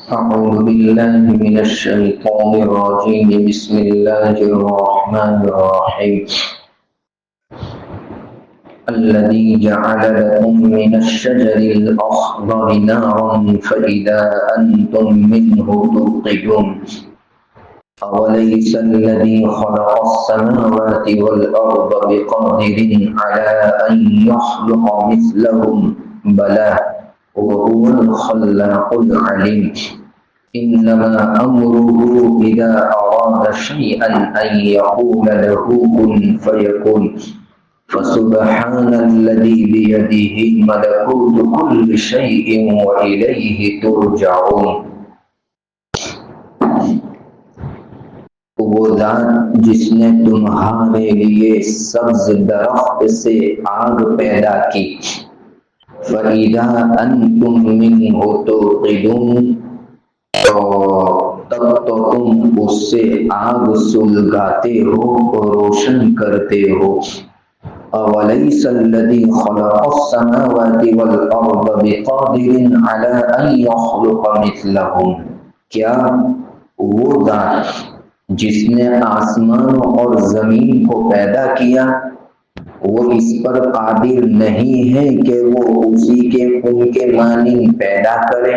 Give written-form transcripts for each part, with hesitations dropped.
أعوذ بالله من الشيطان الرجيم بسم الله الرحمن الرحيم الذي جعل لكم من الشجر الأخضر نارا فإذا أنتم منه توقدون أوليس الذي خلق السماوات والأرض بقادر على أن يخلق مثلهم بلى وهو الخلاق العليم إنما أمره إذا أراد شيئا أن يقول له كن فيكون فسبحان الذي بيده ملكوت كل شيء وإليه ترجعون وہ ذات جس نے تمہارے لیے سبز درخت سے آگ پیدا کی فَإِذَا أَنْتُمْ مِنْهُ تُوقِدُونَ تب تو تم اس سے آگ سلگاتے ہو اور روشن کرتے ہو أَوَلَيْسَ الَّذِي خَلَقَ السَّمَاوَاتِ وَالْأَرْضَ بِقَادِرٍ عَلَىٰ أَن يَخْلُقَ مِثْلَهُمْ کیا وہ ذات جس نے آسمان اور زمین کو پیدا کیا وہ اس پر قادر نہیں ہے کہ وہ اسی کے ان کے مانند پیدا کرے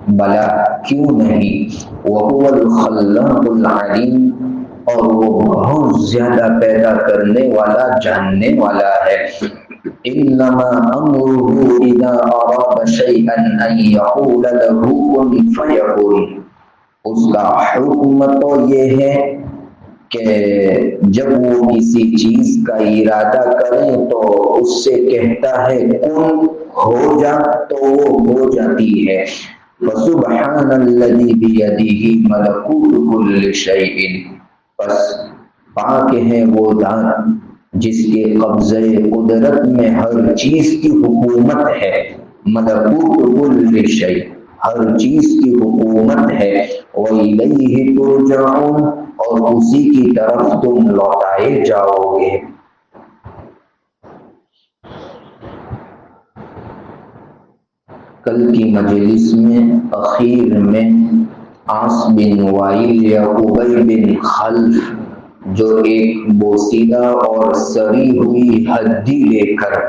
بلا کیوں نہیں وَهُوَ الْخَلَّاقُ الْعَلِيمُ اور وہ بہت زیادہ پیدا کرنے والا جاننے والا ہے انما امره اذا اراد شيئا ان يقول له كن فيكون اس کا حکم تو یہ ہے کہ جب وہ کسی چیز کا ارادہ کرے تو اس سے کہتا ہے کن ہو جا تو وہ ہو جاتی ہے فسبحان الذی بیدہ ملکوت کل شیء بس پاک ہے وہ ذات جس کے قبضے قدرت میں ہر چیز کی حکومت ہے ملکوت کل شیء ہر چیز کی حکومت ہے وَإِلَيْهِ تُرْجَعُونَ اور اسی کی طرف تم لوٹائے جاؤ گے کل کی مجلس میں اخیر میں عاص بن وائل یا ابی بن خلف جو ایک بوسیدہ اور سری ہوئی ہڈی لے کر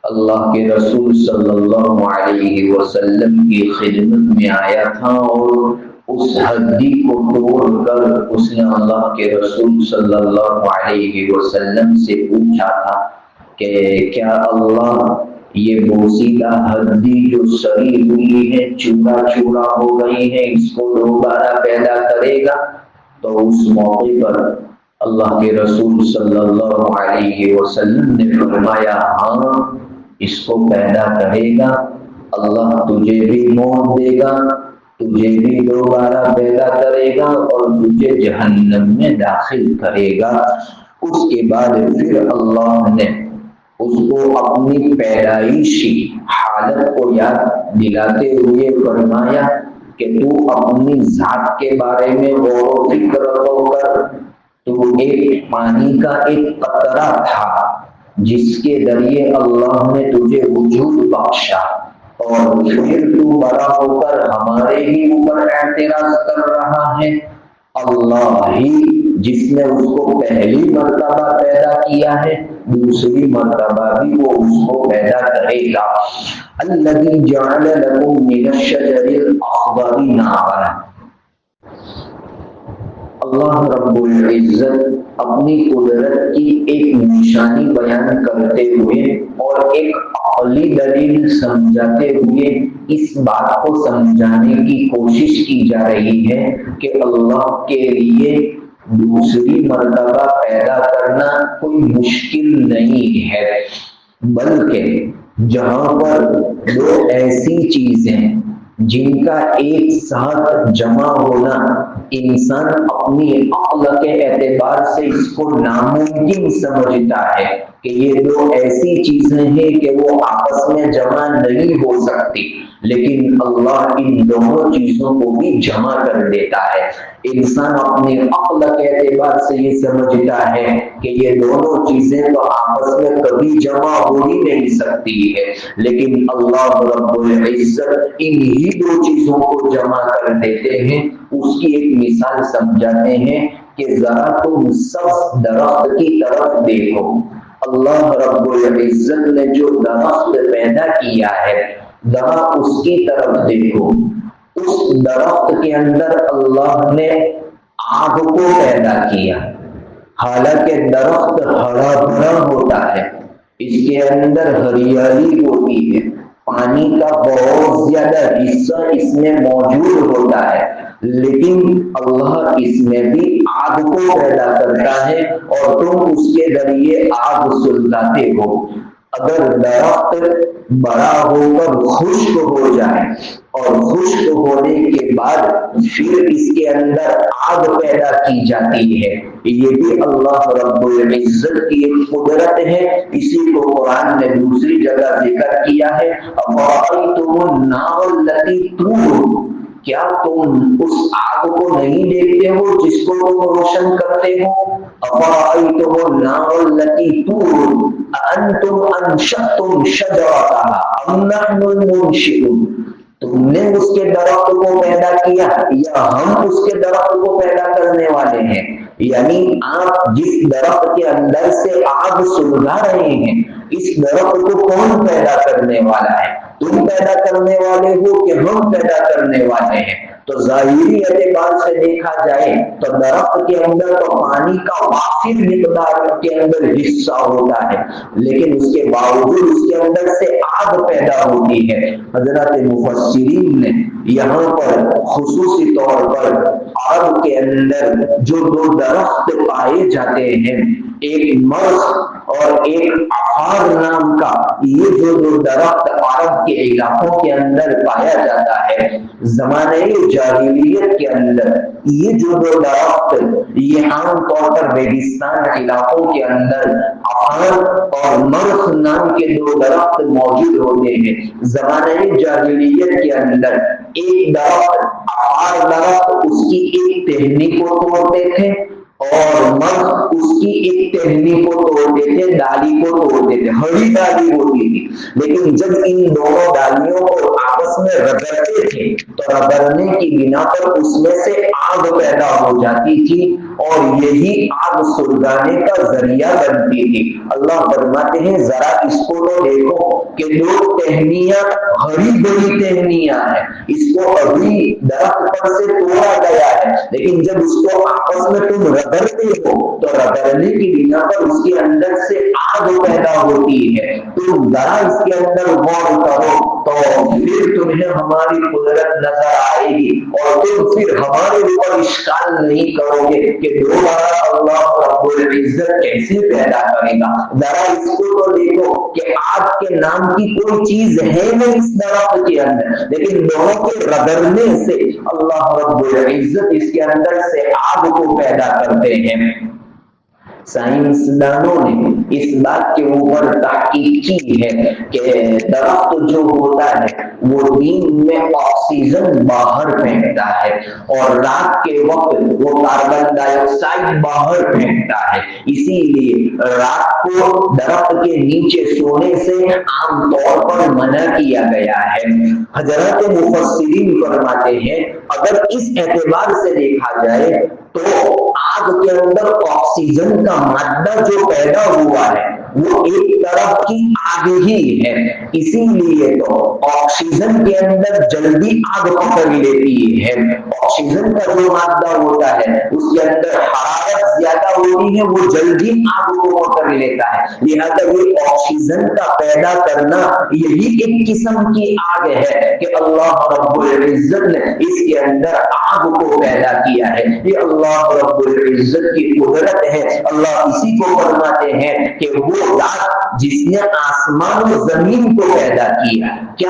اللہ کے رسول صلی اللہ علیہ وسلم کی خدمت میں آیا تھا اور اس ہڈی کو توڑ کر اس نے اللہ کے رسول صلی اللہ علیہ وسلم سے پوچھا تھا کہ کیا اللہ یہ بوسیدہ ہڈی جو سری ہوئی ہے چورا چورا ہو گئی ہے اس کو دوبارہ پیدا کرے گا تو اس موقع پر اللہ کے رسول صلی اللہ علیہ وسلم نے فرمایا ہاں اس کو پیدا کرے گا اللہ تجھے بھی موت دے گا تجھے بھی دوبارہ پیدا کرے گا اور تجھے جہنم میں داخل کرے گا اس کے بعد پھر اللہ نے اس کو اپنی پیدائشی حالت کو یاد دلاتے ہوئے فرمایا کہ تو اپنی ذات کے بارے میں غور و فکر کر تو ایک پانی کا ایک قطرہ تھا جس کے ذریعے اللہ نے تجھے وجود بخشا اور پھر تو بڑا ہو کر ہمارے ہی اوپر اعتراض کر رہا ہے اللہ ہی جس نے اس کو پہلی مرتبہ پیدا کیا ہے دوسری مرتبہ بھی وہ اس کو پیدا کرے گا الذی جعل لکم من الشجر الاخضر نارا اللہ رب العزت اپنی قدرت کی ایک نشانی بیان کرتے ہوئے اور ایک عقلی دلیل سمجھاتے ہوئے اس بات کو سمجھانے کی کوشش کی جا رہی ہے کہ اللہ کے لیے دوسری مرتبہ پیدا کرنا کوئی مشکل نہیں ہے بلکہ جہاں پر دو ایسی چیزیں جن کا ایک ساتھ جمع ہونا انسان اپنی عقل کے اعتبار سے اس کو ناممکن سمجھتا ہے کہ یہ دو ایسی چیزیں ہیں کہ وہ آپس میں جمع نہیں ہو سکتی، لیکن اللہ ان دونوں چیزوں کو بھی جمع کر دیتا ہے۔ انسان اپنے عقل کے اعتبار سے یہ سمجھتا ہے کہ یہ دونوں چیزیں تو آپس میں کبھی جمع ہو ہی نہیں سکتی ہے، لیکن اللہ رب العزت انہی دو چیزوں کو جمع کر دیتے ہیں۔ اس کی ایک مثال سمجھاتے ہیں کہ ذرا تم سبز درخت کی طرف دیکھو۔ اللہ رب العزت نے جو درخت پیدا کیا ہے ذرا اس کی طرف دیکھو۔ اس درخت کے اندر اللہ نے آگ کو پیدا کیا، حالانکہ درخت ہرا بھرا ہوتا ہے، اس کے اندر ہریالی ہوتی ہے، پانی کا بہت زیادہ حصہ اس میں موجود ہوتا ہے، لیکن اللہ اس میں بھی آگ کو پیدا کرتا ہے اور تم اس کے ذریعے آگ سلگاتے ہو۔ اگر درخت بڑا ہو کر خشک ہو جائے اور خشک ہونے کے بعد پھر اس کے اندر آگ پیدا کی جاتی ہے، یہ بھی اللہ رب العزت کی ایک قدرت ہے۔ اسی کو قرآن نے دوسری جگہ ذکر کیا ہے، أَفَرَأَيْتُمُ النَّارَ الَّتِي تُورُونَ، کیا تم اس آگ کو نہیں دیکھتے ہو جس کو تم روشن کرتے ہو؟ أَفَرَأَيْتُمُ النَّارَ الَّتِي تُورُونَ أَأَنْتُمْ أَنشَأْتُمْ شَجَرَتَهَا أَمْ نَحْنُ الْمُنشِئُونَ، تم نے اس کے درخت کو پیدا کیا یا ہم اس کے درخت کو پیدا کرنے والے ہیں؟ یعنی آپ جس درخت کے اندر سے آگ سلگا رہے ہیں، اس درخت کو کون پیدا کرنے والا ہے؟ تم پیدا کرنے والے ہو کہ ہم پیدا کرنے والے ہیں؟ تو ظاہری اعتبار سے دیکھا جائے تو درخت کے اندر تو پانی کا وافر مقدار کے اندر حصہ ہوتا ہے، لیکن اس کے باوجود اس کے اندر سے آگ پیدا ہوتی ہے۔ حضرات مفسرین نے یہاں پر خصوصی طور پر عرب کے اندر جو دو درخت پائے جاتے ہیں، ایک مرخ اور ایک عفار نام کا، یہ جو دو درخت عرب کے علاقوں کے اندر پایا جاتا ہے، زمانے جاہلیت کے اندر یہ جو دو درخت یہ عام طور پر ریگستان علاقوں کے اندر عفار اور مرخ نام کے دو درخت موجود ہوتے ہیں۔ زمانے جاہلیت کے اندر ایک درخت عفار درخت اس کی ایک ٹہنی کو توڑتے تھے اور مرخ اس کی ایک ٹہنی کو توڑتے تھے، ڈالی کو توڑتے تھے، ہری ڈالی ہوتی تھی، لیکن جب ان دونوں ڈالیوں کو آپس میں رگڑتے تھے تو رگڑنے کی بنا پر اس میں سے آگ پیدا ہو جاتی تھی اور یہی آگ سلگانے کا ذریعہ بنتی تھی۔ اللہ فرماتے ہیں ذرا اس کو تو دیکھو کہ دو ٹہنیاں ہری بڑی ٹہنیاں ہیں، اس کو ابھی درخت پر سے توڑا گیا ہے، لیکن جب اس کو آپس میں تم رگڑتے ہو تو رگڑنے کی بنا پر اس کے اندر سے آگ پیدا ہوتی ہے۔ تم ذرا اس کے اندر غور کرو تو پھر تمہیں ہماری قدرت نظر آئے گی اور تم پھر ہمارے اوپر اشکال نہیں کرو گے کہ دوبارہ اللہ رب العزت کیسے پیدا کرے گا۔ ذرا اس کو تو دیکھو کہ آگ کے نام کی کوئی چیز ہے نہیں اس درخت کے اندر، لیکن دونوں کے رگڑنے سے اللہ رب العزت اس کے اندر سے آگ کو پیدا کرتے ہیں۔ سائنسدانوں نے اس بات کے اوپر تحقیق کی ہے کہ درخت جو ہوتا ہے وہ دن میں آکسیجن باہر پھینکتا ہے اور رات کے وقت وہ کاربن ڈائی آکسائڈ باہر پھینکتا ہے، اسی لیے رات کو درخت کے نیچے سونے سے عام طور پر منع کیا گیا ہے۔ حضرات مفسرین فرماتے ہیں اگر اس اعتبار سے دیکھا جائے تو آگ کے اندر آکسیجن کا مادہ جو پیدا ہوا ہے وہ ایک طرح کی آگ ہی ہے، اسی لیے تو آکسیجن کے اندر جلدی آگ پکڑ لیتی ہے۔ آکسیجن کا جو مادہ ہوتا ہے اس کے اندر حرارت زیادہ ہوتی ہے، وہ جلدی آگ کو پکڑ لیتا ہے، لہذا یہ آکسیجن کا پیدا کرنا یہی ایک قسم کی آگ ہے کہ اللہ رب العزت نے اس کے اندر آگ کو پیدا کیا ہے۔ یہ اللہ رب العزت کی قدرت ہے۔ اللہ اسی کو فرماتے ہیں کہ وہ ذات جس نے آسمان و زمین کو پیدا کیا، کیا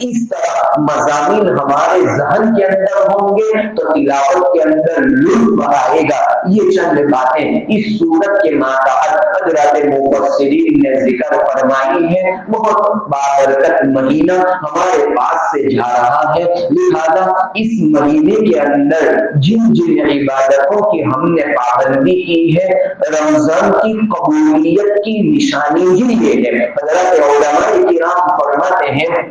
اس طرح مضامین ہمارے ذہن کے اندر ہوں گے تو تلاوت کے اندر لطف آئے گا. یہ چند باتیں اس سورت کے ماتحت حضرات مفسرین نے ذکر فرمائی ہے. بہت بابرکت مہینہ ہمارے پاس سے جا رہا ہے، لہذا اس مہینے کے اندر جن جن عبادتوں کی ہم نے پابندی کی ہے، رمضان کی قبولیت کی نشانی ہی یہ ہے. حضرات علماء کرام فرماتے ہیں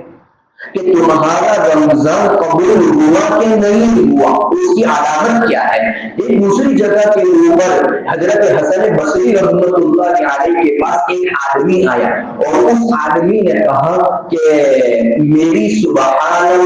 کہ تمہارا رمضان قبول ہوا کہ نہیں ہوا، اس کی علامت کیا ہے. ایک دوسری جگہ کے اوپر حضرت حسن بصری رحمۃ اللہ علیہ کے پاس ایک آدمی آیا اور اس آدمی نے کہا کہ میری سبحان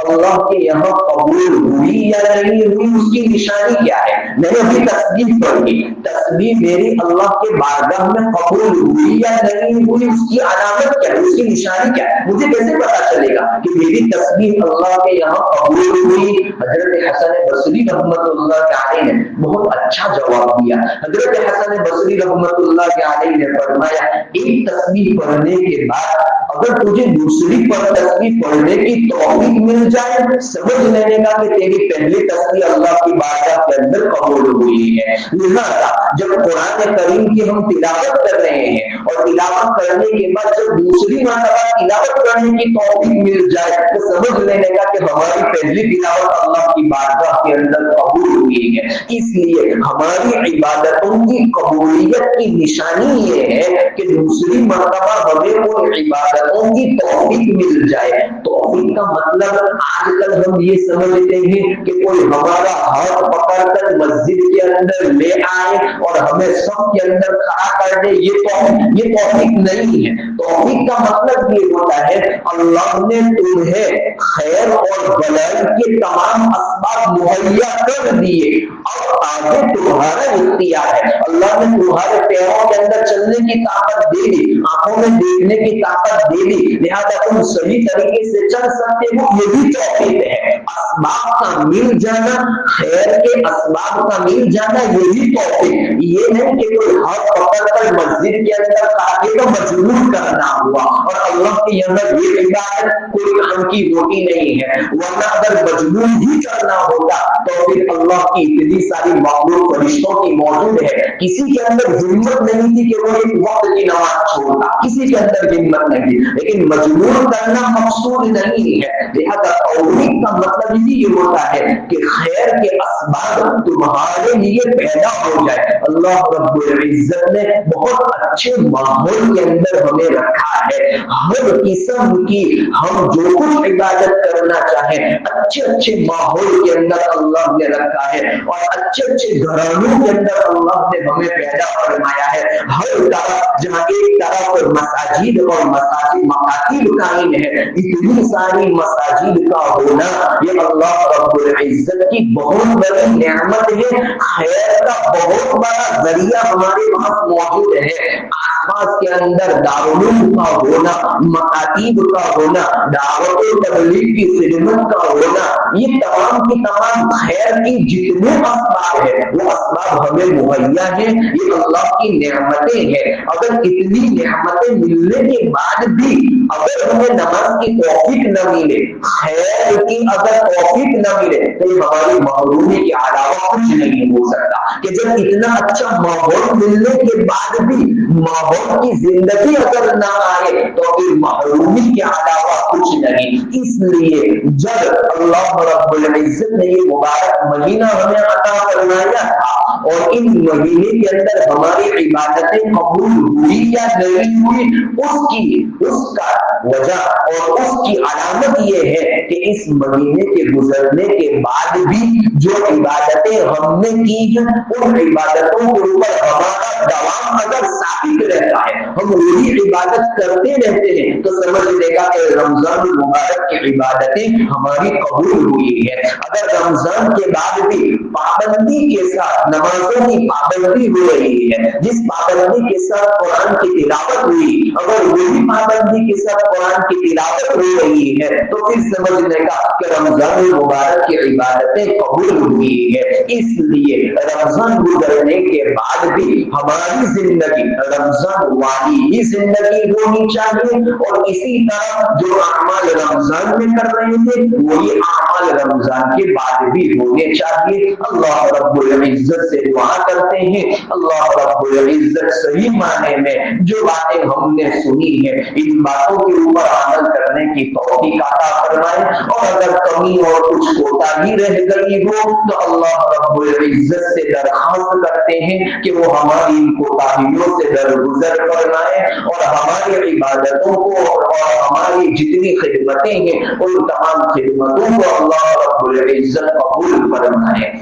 اللہ کے یہاں قبول ہوئی یا نہیں ہوئی، اس کی نشانی کیا ہے. میں نے ابھی تسبیح پڑھی، تسبیح میری اللہ کے بارگاہ میں قبول ہوئی یا نہیں ہوئی، اس کی علامت کیا ہے، اس کی نشانی کیا ہے. مجھے کیسے پتا چلے گا کہ میری تسبیح اللہ کے یہاں قبول ہوئی؟ حضرت حسن بصری رحمۃ اللہ علیہ نے بہت اچھا جواب دیا. حضرت حسن بصری رحمۃ اللہ علیہ نے فرمایا ایک تسبیح پڑھنے کے بعد اگر تجھے دوسری تسبیح پڑھنے کی توفیق مل جائے، سمجھ لینے کا کہ تیری پہلی تسبیح اللہ کی بارگاہ کے اندر قبول ہوئی ہے. لہذا جب قرآن کریم کی ہم تلاوت کر رہے ہیں اور تلاوت کرنے کے بعد جب دوسری مرتبہ تلاوت کرنے کی توفیق مل جائے تو سمجھ لینے کا کہ ہماری پہلی تلاوت اللہ کی بارگاہ کے اندر قبول ہوئی ہے. اس لیے ہماری عبادتوں کی قبولیت کی نشانی یہ ہے کہ دوسری مرتبہ ہمیں وہ عبادتوں کی توفیق مل جائے. توفیق کا مطلب آج کل ہم یہ سمجھتے ہیں کہ کوئی ہمارا ہاتھ پکڑ کر مسجد کے اندر لے آئے اور ہمیں سب کے اندر کھڑا کر دے، یہ توفیق نہیں ہے. توفیق کا مطلب یہ ہوتا ہے اللہ نے تمہیں خیر اور بلائی کے تمام اسباب مہیا کر دیے، اب آگے تمہارا اختیار ہے. اللہ نے تمہارے پیروں کے اندر چلنے کی طاقت دے دی، آنکھوں میں دیکھنے کی طاقت دے دی، لہذا تم صحیح طریقے سے چل سکتے ہو، یہ بھی توفیق ہے. اسباب کا مل جانا، خیر کے اسباب کا مل جانا، یہی توفیق. یہ نہیں کہ کوئی ہاتھ پکڑ کر مسجد کے اندر تاکہ تو مجبور کرنا ہوا اور اللہ کے اندر یہ عبادت کوئی کام کی روٹی نہیں ہے. ورنہ اگر مجبور ہی کرنا ہوتا تو پھر اللہ کی اتنی ساری مخلوق فرشتوں کی موجود ہے، کسی کے اندر ہمت نہیں تھی کہ وہ ایک وقت کی نماز چھوڑتا، کسی کے اندر ہمت نہیں تھی. لیکن مجبور کرنا مقصود نہیں ہے. لہذا توفیق کا مطلب یہ ہوتا ہے کہ خیر کے اسباب تمہارے لیے پیدا ہو جائے. اللہ رب العزت نے بہت اچھے ماحول کے اندر ہمیں رکھا ہے. ہر قسم کی ہم جو کچھ عبادت کرنا چاہیں اچھے ماحول کے اندر اللہ نے رکھا ہے اور اچھے گھرانوں کے اندر اللہ نے ہمیں پیدا فرمایا ہے. ہر طرف جہاں ایک طرف مساجد اور مکاتب قائم ہے، اتنی ساری مساجد کا ہونا یہ اللہ رب العزت کی بہت بڑی نعمت ہے. خیر کا بہت بڑا ذریعہ ہمارے پاس موجود ہے. آس پاس کے اندر دارالعلوم کا ہونا، مکاتب کا ہونا، دعوت و تبلیغ کی خدمت کا ہونا، یہ تمام کی تمام خیر کی جتنے اسباب ہیں وہ اسباب ہمیں مہیا ہیں. یہ اللہ کی نعمتیں ہیں. اگر اتنی نعمتیں ملنے کے بعد بھی اگر ہمیں نماز کی توفیق نہ ملے، خیر کی اگر توفیق نہ ملے تو یہ ہماری محرومی کے علاوہ کچھ نہیں ہو سکتا. کہ جب اتنا اچھا ماحول ملنے کے بعد بھی ماحول کی زندگی اگر نہ آئے تو پھر محرومی کے علاوہ کچھ نہیں. اس لیے جب اللہ رب العزت نے یہ مبارک مہینہ ہمیں عطا فرمایا تھا اور ان مہینے کے اندر ہماری عبادتیں قبول ہوئی یا نہیں ہوئی، اس کا وجہ اور اس کی علامت یہ ہے کہ اس مہینے کے گزرنے کے بعد بھی جو عبادتیں ہم نے کی ہیں ان عبادتوں کے اوپر ہمارا دوام اگر ثابت رہتا ہے، ہم وہی عبادت کرتے رہتے ہیں، تو سمجھ لے گا کہ رمضان المبارک کی عبادتیں ہماری قبول ہوئی ہے. اگر رمضان کے بعد بھی پابندی کے ساتھ نمازوں کی پابندی ہو رہی ہے، جس پابندی کے ساتھ قرآن کی تلاوت ہوئی، اگر وہی پابندی کے ساتھ قرآن کی تلاوت ہو رہی ہے تو پھر سمجھنے کا کہ رمضان المبارک کی عبادتیں قبول ہوئی ہے. اس لیے رمضان گزرنے کے بعد بھی ہماری زندگی رمضان والی ہی زندگی ہونی چاہیے, اور اسی طرح جو اعمال رمضان میں کر رہے تھے وہی اعمال رمضان کے بعد بھی ہونے چاہیے. اللہ رب العزت سے دعا کرتے ہیں اللہ رب العزت صحیح معنی میں جو باتیں ہم نے سنی ہے ان باتوں کے اوپر عمل کرنے کی توفیق عطا فرمائے, اور اگر کمی اور کچھ کوتاہی رہ گئی ہو تو اللہ رب العزت سے درخواست کرتے ہیں کہ وہ ہماری ان کوتاہیوں سے درگزر فرمائے اور ہماری عبادتوں کو اور ہماری جتنی خدمتیں ہیں ان تمام خدمتوں کو اللہ رب العزت قبول فرمائے.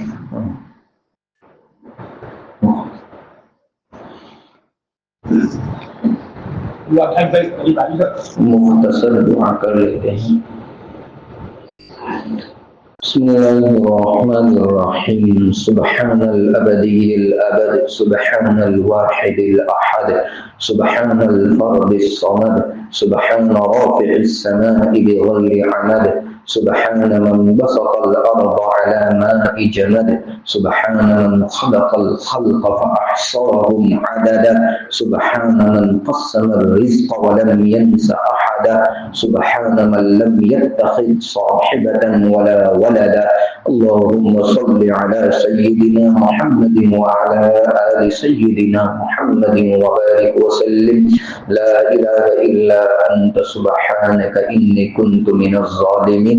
مختصر دعا کر لیتے ہیں. بسم الله الرحمن الرحيم. سبحان الأبدي الأبد, سبحان الواحد الأحد, سبحان الفرد الصمد, سبحان رافع السماء بغير عمد, سبحان من بسط الأرض على ماء جمد, سبحان من خلق الخلق فأحصاهم عددا, سبحان من قسم الرزق ولم ينس أحدا, سبحان من لم يتخذ صاحبة ولا ولدا. اللهم صل على سيدنا محمد وعلى آل سيدنا محمد وبارك وسلم. لا إله إلا أنت سبحانك إني كنت من الظالمين.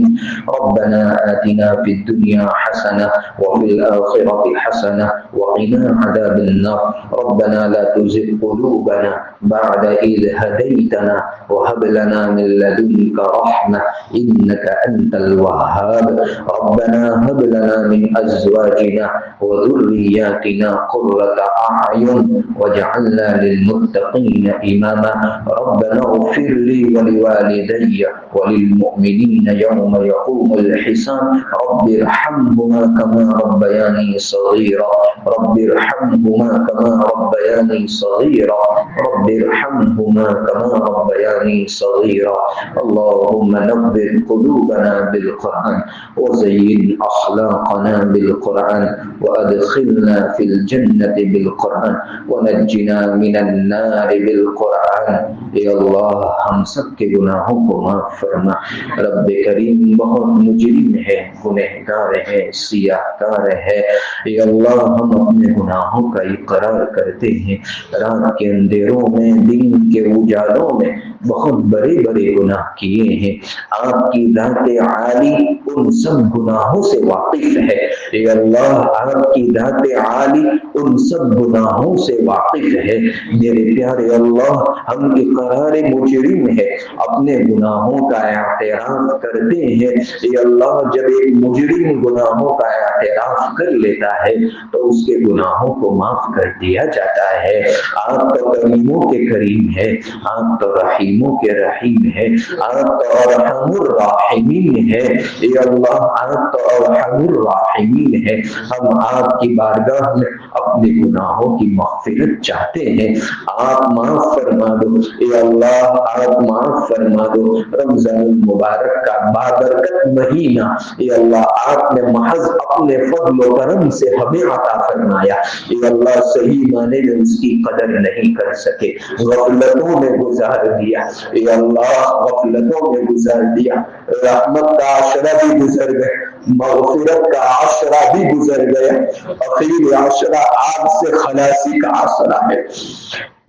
ربنا آتنا في الدنيا حسنة وفي الآخرة حسنة وقنا عذاب النار. ربنا لا تزغ قلوبنا بعد إذ هديتنا وهب لنا من لدنك رحمة إنك أنت الوهاب. ربنا هب لنا من أزواجنا وذرياتنا قرة أعين واجعلنا للمتقين إماما. ربنا اغفر لي ولوالدي وللمؤمنين يوم يقوم الحساب. رب ارحمهما كما ربياني صغيرا. رب ارحمهما كما ربياني صغيرا. رب ارحمهما كما ربياني صغيرا. اللهم نبّر قلوبنا بالقرآن وزين أخلاقنا بالقرآن وأدخلنا في الجنة بالقرآن ونجنا من النار بالقرآن. اے اللہ ہم سب کے گناہوں کو معاف فرما. رب کریم بہت مجرم ہے, گنہگار ہے, سیاہ کار ہے. اے اللہ ہم اپنے گناہوں کا اقرار کرتے ہیں. رات کے اندھیروں میں دن کے اجالوں میں بہت بڑے بڑے گناہ کیے ہیں. آپ کی ذات عالی ان سب گناہوں سے واقف ہے. اے اللہ آپ کی ذات عالی ان سب گناہوں سے واقف ہے. میرے پیارے اللہ ہم اقرار مجرم ہے, اپنے گناہوں کا اعتراف کرتے ہیں. اے اللہ جب ایک مجرم گناہوں کا اعتراف کر لیتا ہے تو اس کے گناہوں کو معاف کر دیا جاتا ہے. آپ تو کریموں کے کریم ہے, آپ تو رحیموں کے رحیم ہے, آپ تو ارحم الراحمین ہے. اے اللہ آپ تو ارحم الراحمین ہے. ہم آپ کی بارگاہ میں اپنے گناہوں کی مغفرت چاہتے ہیں. آپ معاف فرما دو. اے اللہ آپ معاف فرما دو. رمضان المبارک کا بابرکت مہینہ اے اللہ آپ نے محض اپنے فضل و کرم سے ہمیں عطا فرمایا. اے اللہ صحیح معنی میں اس کی قدر نہیں کر سکے, غفلتوں میں گزار دیا. اے اللہ غفلتوں میں گزار دیا. رحمت کا عشرہ بھی گزر گئے, مغفرت کا عشرہ بھی گزر گیا. اخیر عشرہ آگ سے خلاصی کا عشرہ ہے.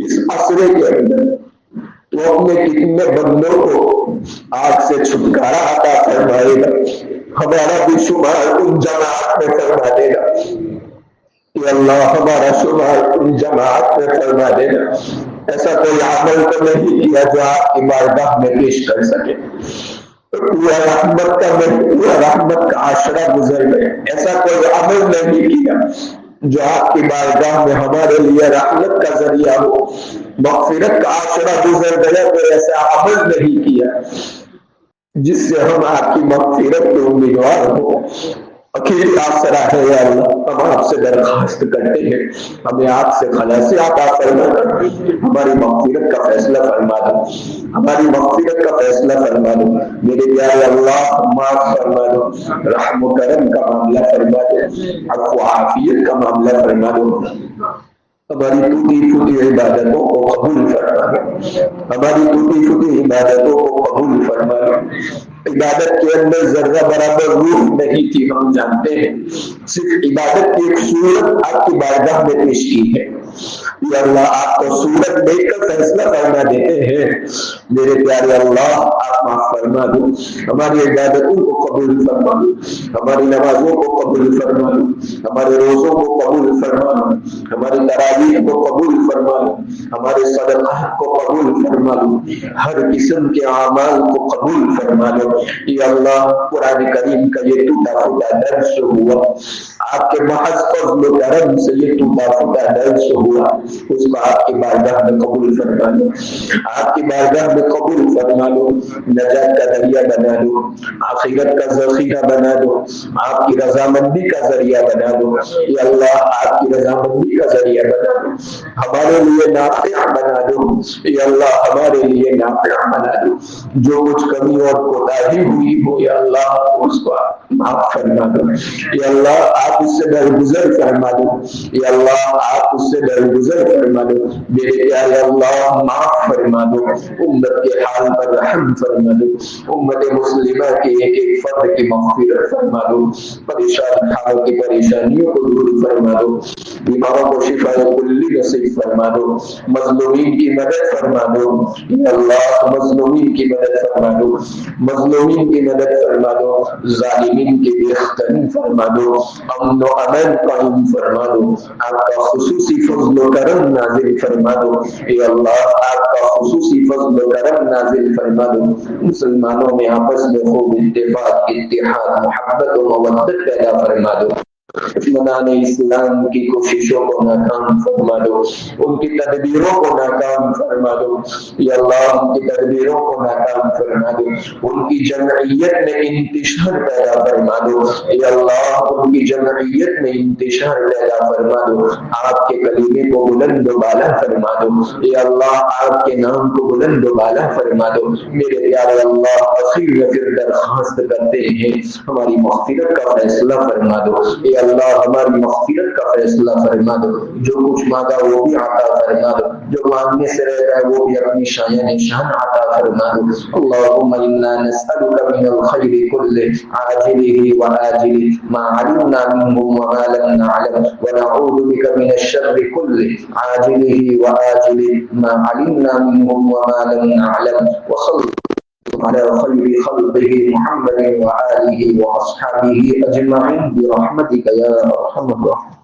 اس عشرے کے اندر تو اپنے کتنے بندوں کو آگ سے چھٹکارا عطا فرمائے گا. ہمارا بھی شمار ان جماعت میں فرما دے گا. کہ اللہ ہمارا شمار ان جماعت میں فرما دے گا. ایسا کوئی عمل تو نہیں کیا جو آپ کی بارگاہ میں پیش کر سکے. پورا رحمت کا عشرہ گزر گئے. ایسا کوئی عمل نہیں کیا جو آپ کی بارگاہ میں ہمارے لیے رحمت کا ذریعہ ہو. مغفرت کا عشرہ گزر گیا, کوئی ایسا عمل نہیں کیا جس سے ہم آپ کی مغفرت کے امیدوار ہو. اکیلی آسرا ہے یا اللہ، ہم آپ سے درخواست کرتے ہیں ہمیں آپ سے خلاصی عطا فرما دو، ہماری مغفرت کا فیصلہ فرما دو، ہماری مغفرت کا فیصلہ فرما دو میرے پیارے اللہ، معاف فرما دو، رحم و کرم کا معاملہ فرما دو، عفو و عافیت کا معاملہ فرما دو، ہماری ٹوٹی پھوٹی عبادتوں کو قبول فرما لو، ہماری ٹوٹی پھوٹی عبادتوں کو قبول فرما لو۔ عبادت کے اندر ذرہ برابر روح نہیں تھی ہم جانتے ہیں، صرف عبادت کی ایک صورت آپ کی بارگاہ میں پیش کی ہے، یا اللہ آپ کو صورت دیکھ کر فیصلہ فرما دیتے ہیں، میرے پیارے اللہ آپ معاف فرما دو، ہماری عبادتوں کو قبول فرما دو، ہماری نمازوں کو قبول فرما دو، ہمارے روزوں کو قبول فرما دو، ہماری تراویح کو قبول فرما لو، ہمارے صدقات کو قبول فرما لو، ہر قسم کے اعمال کو قبول فرما لو، یا اللہ قرآن کریم کا یہ ٹوٹا پھوٹا درس ہوا، آپ کے محض فضل و کرم سے یہ ٹوٹا پھوٹا درس ہوا، اس کو آپ کی بارگاہ میں قبول فرما لو، آپ کی بارگاہ میں قبول فرما لو، نجات کا ذریعہ بنا دو، آخرت کا ذخیرہ بنا دو، آپ کی رضامندی کا ذریعہ بنا دو، یا اللہ آپ کی رضامندی کا ذریعہ بنا دو، ہمارے لیے نافع بنا دو، یا اللہ ہمارے لیے نافع بنا دو، جو کچھ کمی اور کوتاہی ہوئی ہو یا اللہ اس کو معاف فرما دو، یا اللہ آپ اس سے درگزر فرما دو، یا اللہ آپ اس سے درگزر فرما دو، میرے پیارے اللہ معاف فرما دو، امت کے حال پر رحم فرما دو، امت مسلمہ کے ایک ایک فرد کی مغفرت فرما دو، پریشان حالوں کی پریشانیوں کو دور فرما دو، بیماروں کو شفا کلی نصیب فرما دو، مظلومین کی مدد فرما دو، یا اللہ مظلومین کی مدد فرما دو، مظلومین کی مدد فرما دو، ظالمین کی بےختری فرما دو، امن و امان قائم فرما دو، آپ کا خصوصی فضل و کرم نازل فرما دو، یا اللہ آپ کا خصوصی فضل و کرم نازل فرما دو، مسلمانوں میں آپس میں خوب اتفاق، اتحاد، محبت و مودت پیدا فرما دو، دشمنان اسلام کی کوششوں کو ناکام فرما دو، ان کی تدبیروں کو ناکام فرما دو، یا اللہ ان کی تدبیروں کو ناکام فرما دو، ان کی جمعیت میں انتشار پیدا فرما دو، یا اللہ ان کی جمعیت میں انتشار پیدا فرما دو، آپ کے کلمے کو بلند و بالا فرما دو، یا اللہ آپ کے نام کو بلند و بالا فرما دو، میرے پیارے اللہ اخیر میں پھر درخواست کرتے ہیں ہماری مغفرت کا فیصلہ فرما دو، یا اللہ ہماری مغفرت کا فیصلہ فرما دو، جو کچھ مانگا وہ بھی عطا فرما دو، جو مانگنے سے رہتا ہے وہ بھی اپنی شان نشان عطا فرما دو، اللهم انا نسألك من الخير كله عاجله وآجله ما علمنا منه وما لم نعلم ونعوذ بك من الشر كله عاجله وآجله ما علمنا منه وما لم نعلم وصلى على خير خلقه محمد وآله وأصحابه أجمعين برحمتك يا أرحم الراحمين.